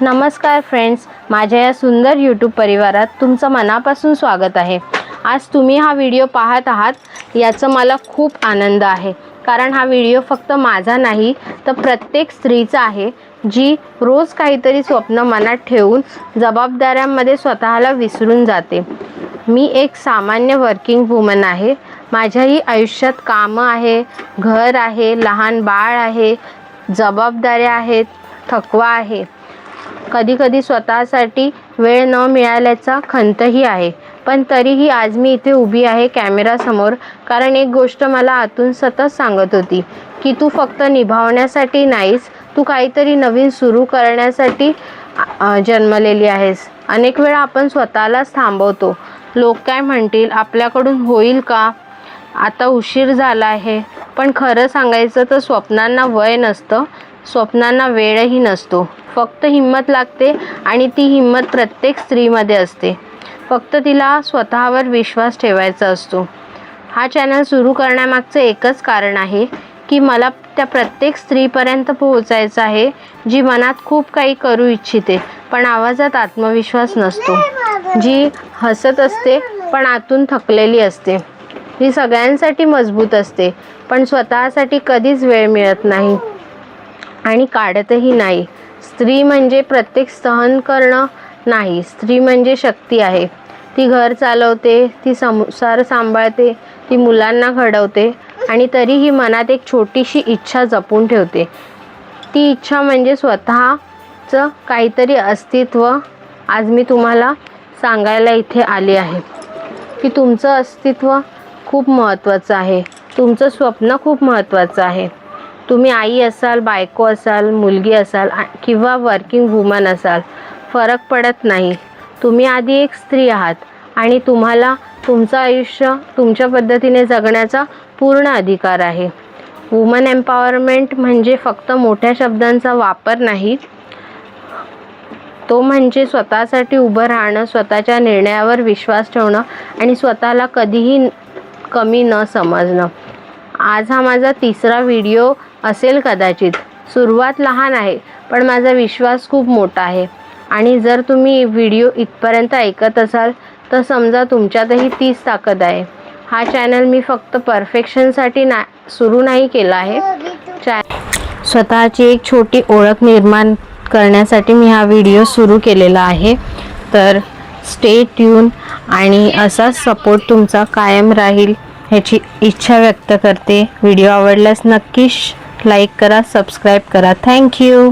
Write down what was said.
नमस्कार फ्रेंड्स, माझ्या या सुंदर यूट्यूब परिवारात तुमचं मनापासून स्वागत आहे। आज तुम्ही हा व्हिडिओ पाहत आहात याचा मला खूप आनंद आहे, कारण हा व्हिडिओ फक्त माझा नाही तर प्रत्येक स्त्रीचा आहे जी रोज काहीतरी स्वप्न मनात ठेवून जबाबदाऱ्यांमध्ये स्वतःला विसरून जाते। मी एक सामान्य वर्किंग वुमन आहे। माझ्याही आयुष्यात कामं आहे, घर आहे, लहान बाळ आहे, जबाबदाऱ्या आहेत, थकवा आहे, कधी कधी स्वतःसाठी वेळ न मिळाल्याचा खंतही आहे। पण तरीही आज मी इथे उभी आहे कॅमेरा समोर, कारण एक गोष्ट मला आतून सतत सांगत होती की तू फक्त निभावण्यासाठी नाहीस, तू काहीतरी नवीन सुरू करण्यासाठी जन्मलेली आहेस। अनेक वेळा आपण स्वतःलाच थांबवतो, लोक काय म्हणतील, आपल्याकडून होईल का, आता उशीर झाला आहे। पण खरं सांगायचं तर स्वप्नांना वय नसतं, स्वप्नांना वेळही नसतो, फक्त हिम्मत लागते आणि ती हिम्मत प्रत्येक स्त्रीमध्ये असते। फक्त तिला स्वतःवर विश्वास ठेवायचा असतो। हा चॅनल सुरू करण्यामागचं एकच कारण आहे की मला त्या प्रत्येक स्त्रीपर्यंत पोहोचायचं आहे जी मनात खूप काही करू इच्छिते पण आवाजात आत्मविश्वास नसतो, जी हसत असते पण आतून थकलेली असते, जी सगळ्यांसाठी मजबूत असते पण स्वतःसाठी कधीच वेळ मिळत नाही आणि काढतही नाही। स्त्री म्हणजे प्रत्येक सहन करणं नाही, स्त्री म्हणजे शक्ती आहे। ती घर चालवते, ती संसार सांभाळते, ती मुलांना घडवते आणि तरीही मनात एक छोटीशी इच्छा जपून ठेवते। ती इच्छा म्हणजे स्वतःचं काहीतरी अस्तित्व। आज मी तुम्हाला सांगायला इथे आले आहे की तुमचं अस्तित्व खूप महत्त्वाचं आहे, तुमचं स्वप्न खूप महत्त्वाचं आहे। तुम्ही आई असाल, बायको असाल, मुलगी असाल किंवा वर्किंग वुमन असाल, फरक पडत नाही। तुम्ही आधी एक स्त्री आहात आणि तुम्हाला तुमचं आयुष्य तुमच्या पद्धतीने जगण्याचा पूर्ण अधिकार आहे। वुमन एम्पॉवरमेंट म्हणजे फक्त मोठ्या शब्दांचा वापर नाही, तो म्हणजे स्वतःसाठी उभं राहणं, स्वतःच्या निर्णयावर विश्वास ठेवणं आणि स्वतःला कधीही कमी न समजणं। आज हा माझा तिसरा व्हिडिओ असेल कदाचित। सुरुवात लहान आहे पण माझा विश्वास खूप मोठा आहे आणि जर तुम्ही व्हिडिओ इथपर्यंत ऐकत असाल तर समजा तुमच्यातही तीच ताकद आहे। हा चॅनल मी फक्त परफेक्शनसाठी सुरू नाही केला आहे, स्वतःची एक छोटी ओळख निर्माण करण्यासाठी मी हा व्हिडिओ सुरू केलेला आहे। तर स्टे ट्यून आणि असाच सपोर्ट तुमचा कायम राहील ह्याची इच्छा व्यक्त करते। व्हिडिओ आवडल्यास नक्की लाईक करा, सबस्क्राईब करा। थँक्यू।